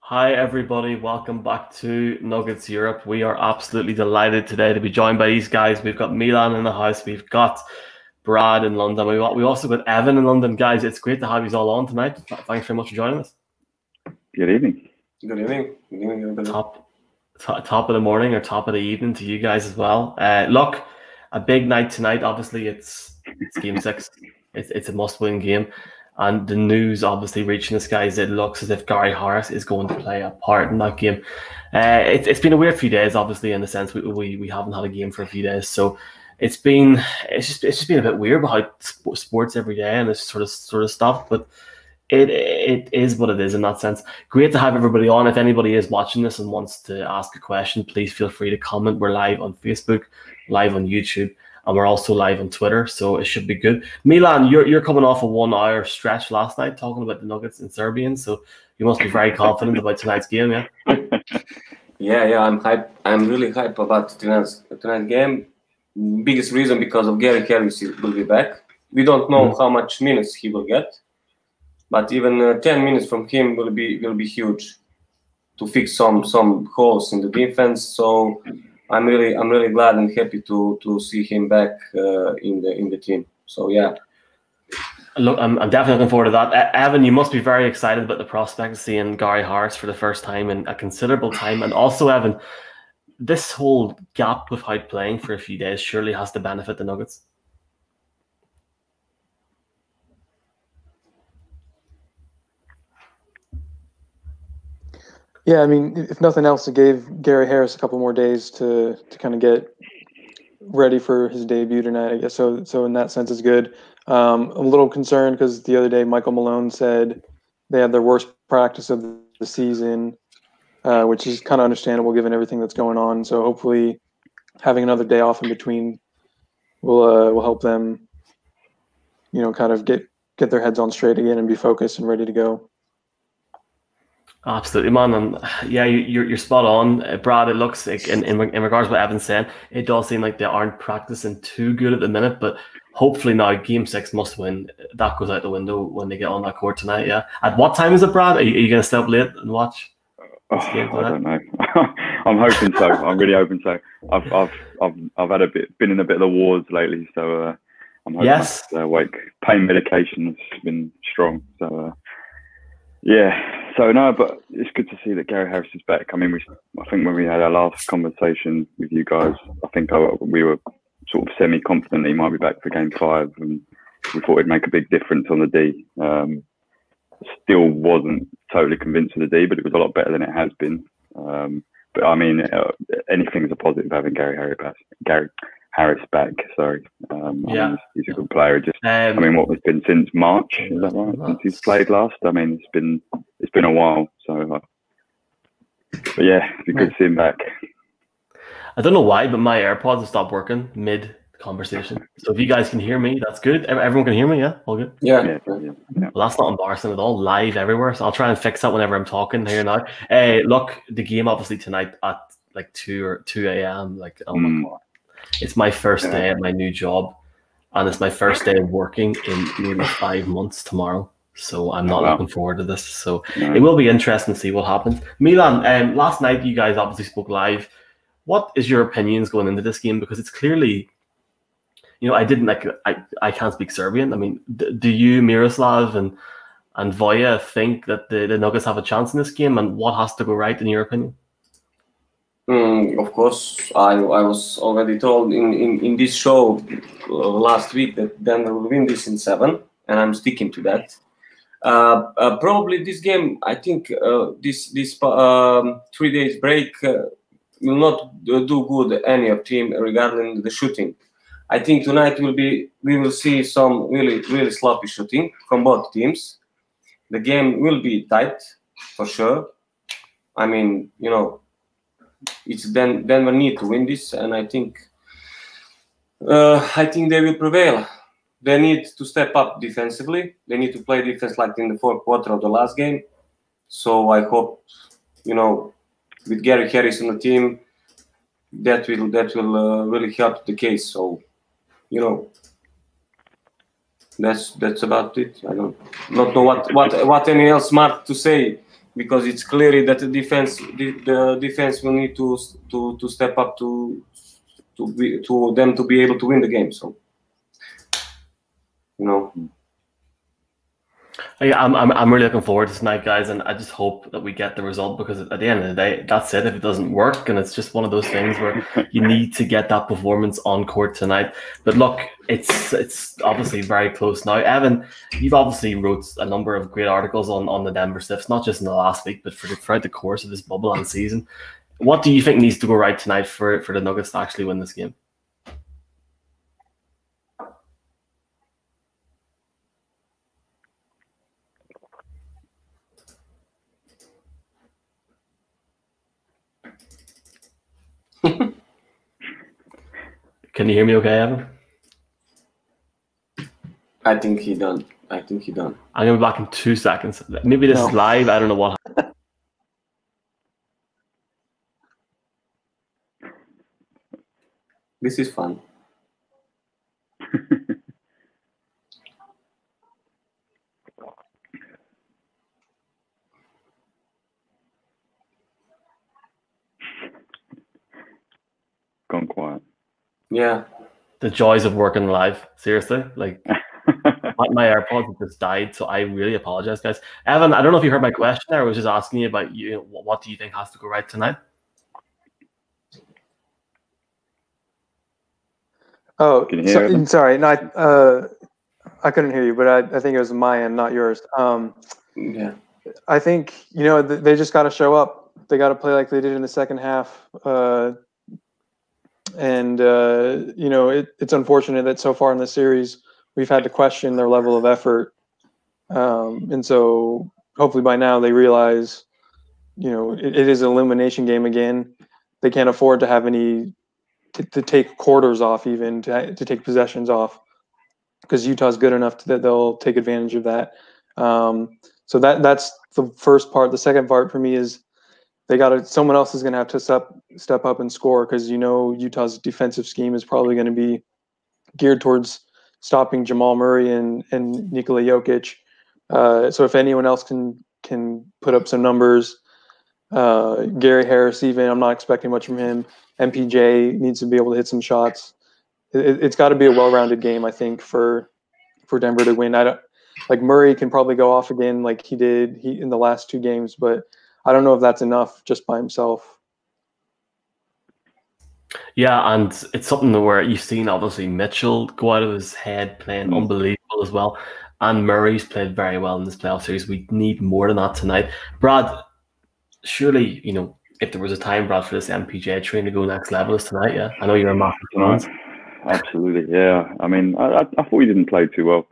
Hi, everybody. Welcome back to Nuggets Europe. We are absolutely delighted today to be joined by these guys. We've got Milan in the house. We've got Brad in London. We also got Evan in London. Guys, it's great to have you all on tonight. Thanks very much for joining us. Good evening. Good evening. Good evening, everybody. Top of the morning or top of the evening to you guys as well. Look, a big night tonight. Obviously, it's Game 6. It's a must-win game. And the news obviously reaching us, guys, it looks as if Gary Harris is going to play a part in that game. It's been a weird few days, obviously, in the sense we haven't had a game for a few days. So it's just been a bit weird about sports every day and this sort of stuff. But it is what it is in that sense. Great to have everybody on. If anybody is watching this and wants to ask a question, please feel free to comment. We're live on Facebook, live on YouTube, and we're also live on Twitter, so it should be good. Milan, you're coming off a 1 hour stretch last night talking about the Nuggets in Serbian, so you must be very confident about tonight's game, yeah? Yeah, I'm hyped. I'm really hyped about tonight's game. Biggest reason because of Gary Harris will be back. We don't know how much minutes he will get, but even 10 minutes from him will be huge to fix some holes in the defense. So I'm really glad and happy to see him back in the team. So yeah. Look, I'm definitely looking forward to that. Evan, you must be very excited about the prospect of seeing Gary Harris for the first time in a considerable time. And also, Evan, this whole gap without playing for a few days surely has to benefit the Nuggets. Yeah, I mean, if nothing else, it gave Gary Harris a couple more days to kind of get ready for his debut tonight, I guess. So in that sense, it's good. I'm a little concerned because the other day Michael Malone said they had their worst practice of the season, which is kind of understandable given everything that's going on. So hopefully having another day off in between will help them, kind of get their heads on straight again and be focused and ready to go. Absolutely, man, and yeah, you're spot on, Brad. It looks like in regards to what Evan's saying, it does seem like they aren't practicing too good at the minute, but hopefully now Game 6 must win. That goes out the window when they get on that court tonight. Yeah, at what time is it, Brad? Are you going to stay up late and watch? I don't know. I'm hoping so. I'm really hoping so. I've had been in a bit of the wars lately, so I'm hoping. Yes. Pain medication's been strong, so. Yeah, so no, but it's good to see that Gary Harris is back. I mean, I think when we had our last conversation with you guys, I think we were sort of semi-confident he might be back for Game 5, and we thought it'd make a big difference on the D. Still wasn't totally convinced of the D, but it was a lot better than it has been. But I mean, anything's a positive having Gary Harris back. Sorry, yeah, he's a good player. I mean, what has been since March? Is that right? Since he's played last. I mean, it's been a while. So, but yeah, it'd be good to see him back. I don't know why, but my AirPods have stopped working mid conversation. So if you guys can hear me, that's good. Everyone can hear me, yeah? All good? Yeah. Well, that's not embarrassing at all. Live everywhere. So I'll try and fix that whenever I'm talking here now. Look, the game obviously tonight at like 2 a.m. Like, oh my God. It's my first day at my new job, and it's my first day of working in nearly 5 months tomorrow. So I'm not looking forward to this. So it will be interesting to see what happens. Milan, last night you guys obviously spoke live. What is your opinions going into this game? Because it's clearly, I can't speak Serbian. I mean, do you, Miroslav and Voya, think that the Nuggets have a chance in this game, and what has to go right in your opinion? Of course, I was already told in this show last week that Denver will win this in 7, and I'm sticking to that. Probably this game, I think this 3 days break will not do good any of team regarding the shooting. I think tonight we will see some really sloppy shooting from both teams. The game will be tight for sure. I mean, it's Denver need to win this, and I think they will prevail. They need to step up defensively. They need to play defense like in the fourth quarter of the last game. So I hope, with Gary Harris on the team, that will really help the case. So, that's about it. I don't know what any else smart to say because it's clearly that the defense will need to step up to them to be able to win the game. So, you know. Yeah, I'm really looking forward to tonight, guys, and I just hope that we get the result, because at the end of the day, that's it. If it doesn't work, and it's just one of those things where you need to get that performance on court tonight. But look, it's obviously very close now. Evan, you've obviously wrote a number of great articles on the Denver Stiffs, not just in the last week, but throughout the course of this bubble and season. What do you think needs to go right tonight for the Nuggets to actually win this game? Can you hear me okay, Evan? I think he done. I'm going to be back in 2 seconds. Maybe this is live. I don't know what happened. This is fun. Gone quiet. Yeah. The joys of working live. Seriously, like my AirPods have just died, so I really apologize, guys. Evan, I don't know if you heard my question there. I was just asking you about what do you think has to go right tonight? Oh, sorry. No, I couldn't hear you, but I think it was my end, not yours. Yeah. I think, they just got to show up. They got to play like they did in the second half. It's unfortunate that so far in the series we've had to question their level of effort. And so hopefully by now they realize, it is an elimination game again. They can't afford to have any to take quarters off, even to take possessions off, because Utah's good enough that they'll take advantage of that. So that's the first part. The second part for me is someone else is going to have to step up and score, because Utah's defensive scheme is probably going to be geared towards stopping Jamal Murray and Nikola Jokic. So if anyone else can put up some numbers, Gary Harris, even, I'm not expecting much from him. MPJ needs to be able to hit some shots. It's got to be a well-rounded game, I think, for Denver to win. Murray can probably go off again like he did in the last 2 games, but I don't know if that's enough just by himself. Yeah, and it's something where you've seen, obviously, Mitchell go out of his head playing unbelievable as well. And Murray's played very well in this playoff series. We need more than that tonight. Brad, surely, if there was a time, Brad, for this MPJ train to go next level, is tonight, yeah? I know you're a massive fan. Absolutely, yeah. I mean, I thought he didn't play too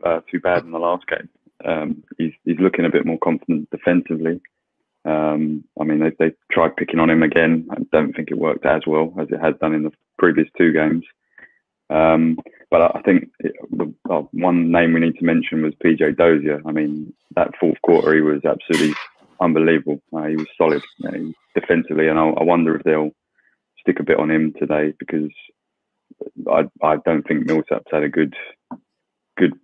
bad in the last game. He's looking a bit more confident defensively. I mean, they tried picking on him again. I don't think it worked as well as it has done in the previous 2 games. But I think one name we need to mention was PJ Dozier. I mean, that fourth quarter, he was absolutely unbelievable. He was solid defensively, and I wonder if they'll stick a bit on him today, because I don't think Millsap's had a good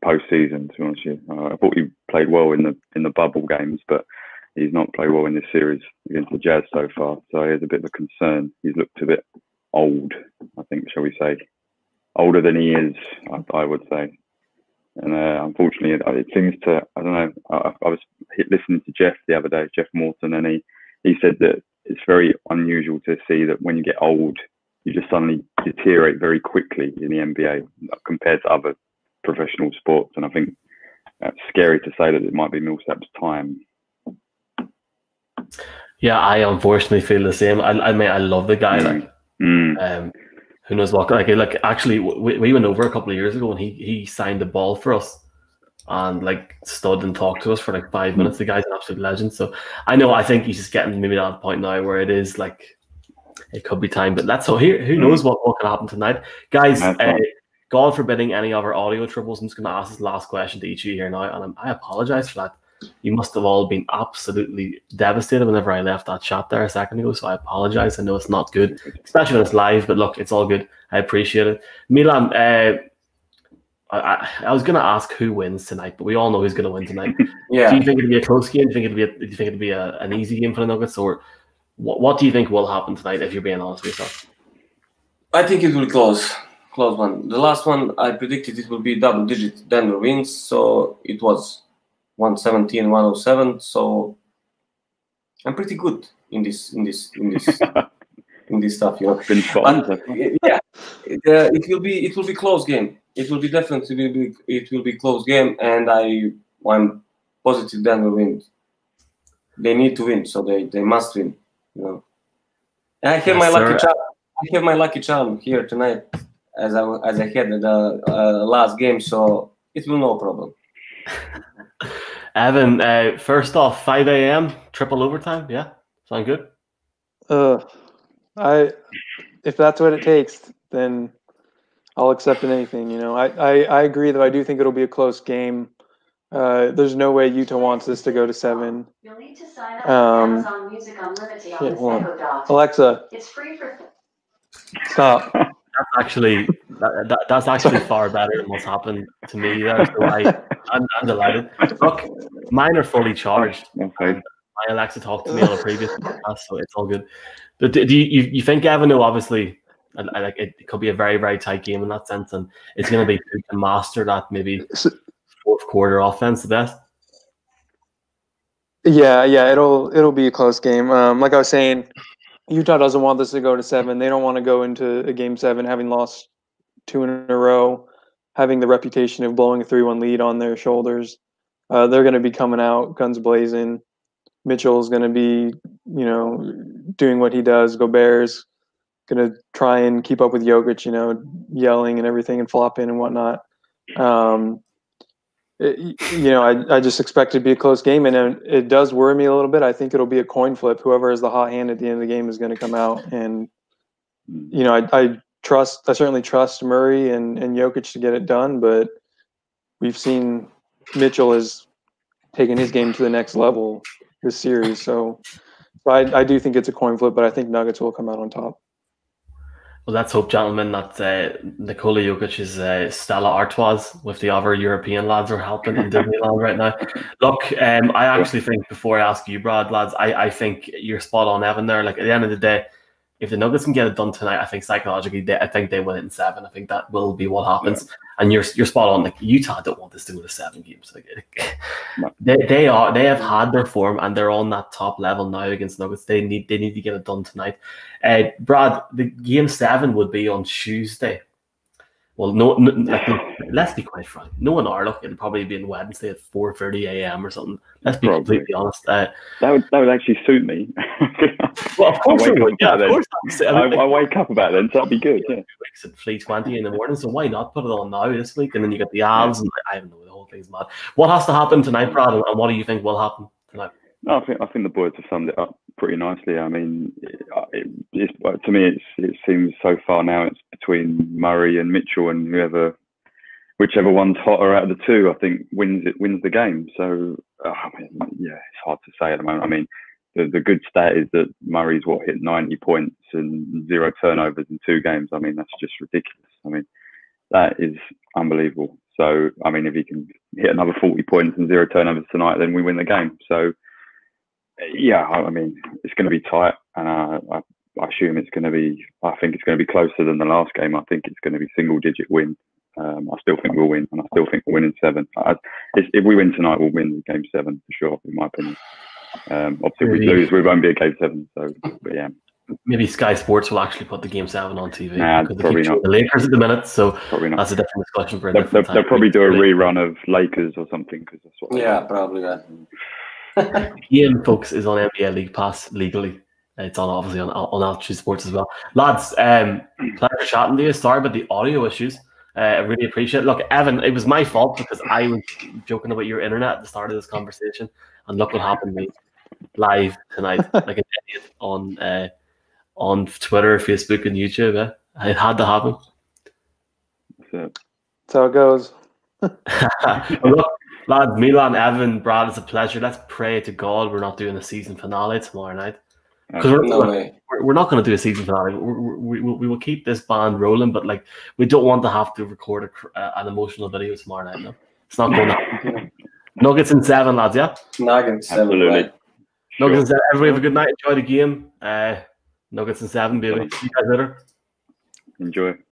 postseason, to be honest with you. I thought he played well in the bubble games, but he's not played well in this series against the Jazz so far. So here's a bit of a concern. He's looked a bit old, I think, shall we say. Older than he is, I would say. And unfortunately, it seems to, I don't know, I was listening to Jeff the other day, Jeff Morton, and he said that it's very unusual to see that when you get old, you just suddenly deteriorate very quickly in the NBA compared to other professional sports. And I think that's scary to say that it might be Millsap's time. Yeah, I unfortunately feel the same. I mean, I love the guy. Who knows what? Like actually, we went over a couple of years ago, and he signed the ball for us, and stood and talked to us for 5 minutes. The guy's an absolute legend. So I think he's just getting maybe to that point now where it is it could be time. But that's so here. Who knows what can happen tonight, guys? God forbidding any of our audio troubles. I'm just going to ask this last question to each of you here now, and I apologize for that. You must have all been absolutely devastated whenever I left that chat there a second ago, so I apologize. I know it's not good, especially when it's live, but look, it's all good. I appreciate it. Milan, I I was going to ask who wins tonight, but we all know who's going to win tonight. Yeah. Do you think it'll be a close game? Do you think it'll be an easy game for the Nuggets, or what do you think will happen tonight? If you're being honest with yourself, I think it will be close one. The last one I predicted it will be double-digit Denver wins, so it was 117, 107. So I'm pretty good in this in this stuff, you know. Been spot on. Yeah, it will be close game. It will be definitely it will be close game, and I'm positive Denver wins. They need to win, so they must win. You know, and I have my lucky charm. I have my lucky charm here tonight, as I had in the last game, so it will no problem. Evan, first off, 5 a.m. triple overtime. Yeah, sound good. If that's what it takes, then I'll accept anything. You know, I agree that I do think it'll be a close game. There's no way Utah wants this to go to 7. You'll need to sign up for Amazon Music Unlimited on this Echo Dot. Alexa, it's free for. Stop. That's actually far better than what's happened to me there. So I'm delighted. Look, mine are fully charged. Okay. My Alexa talked to me on a previous podcast, so it's all good. But do you think, Evan, obviously, like it could be a very, very tight game in that sense, and it's going to be who can master that maybe fourth quarter offense the best? Yeah, it'll be a close game. Like I was saying, Utah doesn't want this to go to 7. They don't want to go into a game 7 having lost 2 in a row, having the reputation of blowing a 3-1 lead on their shoulders. They're going to be coming out guns blazing. Mitchell's going to be, doing what he does. Gobert's going to try and keep up with Jokic, yelling and everything and flopping and whatnot. I just expect it to be a close game, and it does worry me a little bit. I think it'll be a coin flip. Whoever has the hot hand at the end of the game is going to come out, and I certainly trust Murray and Jokic to get it done, but we've seen Mitchell has taken his game to the next level this series, so I do think it's a coin flip, but I think Nuggets will come out on top. Well, let's hope, gentlemen, that Nikola Jokic's Stella Artois with the other European lads are helping in Disneyland right now. Look, I actually think, before I ask you, Brad, lads, I think you're spot on, Evan, there. Like, at the end of the day, if the Nuggets can get it done tonight, I think psychologically, I think they win it in 7. I think that will be what happens. Yeah. And you're spot on. Like, Utah don't want this to go to 7 games. Like, they have had their form, and they're on that top level now against Nuggets. They need to get it done tonight. Brad, the game 7 would be on Tuesday. Well, let's be quite frank. No, in our luck, it'll probably be on Wednesday at 4:30 a.m. or something. Let's be completely honest. That would actually suit me. Well, of course, I wake up about then, so that'd be good. Yeah. Weeks at 3:20 in the morning, so why not put it on now this week? And then you get the Avs, and I don't know, the whole thing's mad. What has to happen tonight, Brad, and what do you think will happen tonight? No, I think the boys have summed it up pretty nicely. I mean, to me, it seems so far now it's between Murray and Mitchell, and whichever one's hotter out of the two, I think wins the game. So, it's hard to say at the moment. I mean, the good stat is that Murray's hit 90 points and 0 turnovers in 2 games. I mean, that's just ridiculous. I mean, that is unbelievable. So, I mean, if he can hit another 40 points and 0 turnovers tonight, then we win the game. So, yeah, I mean, it's going to be tight, and I assume it's going to be. I think it's going to be closer than the last game. I think it's going to be single-digit win. I still think we'll win, and I still think we'll win in 7. If we win tonight, we'll win game 7 for sure, in my opinion. Obviously, if we lose, we won't be a game 7. So, but yeah. Maybe Sky Sports will actually put the game 7 on TV. Nah, probably not. The Lakers at the minute, so probably not. That's a different discussion for a different time. They'll probably do a rerun of Lakers or something, because that's what. Probably that. Ian, folks, is on NBA League Pass legally. It's obviously on Altitude Sports as well. Lads, pleasure chatting to you. Sorry about the audio issues. I really appreciate it. Look, Evan, it was my fault because I was joking about your internet at the start of this conversation, and look what happened to me live tonight, like an idiot on Twitter, Facebook, and YouTube. It had to happen. That's how it goes. Look, lads, Milan, Evan, Brad, it's a pleasure. Let's pray to God we're not doing the season finale tomorrow night. Because No way. we're not going to do a season finale. We will keep this band rolling, but like we don't want to have to record an emotional video tomorrow night. No, it's not going to happen. Nuggets in 7, lads. Yeah. Nuggets 7. Absolutely. Right? Nuggets in 7. Everybody have a good night. Enjoy the game. Nuggets in 7, baby. See you guys later. Enjoy.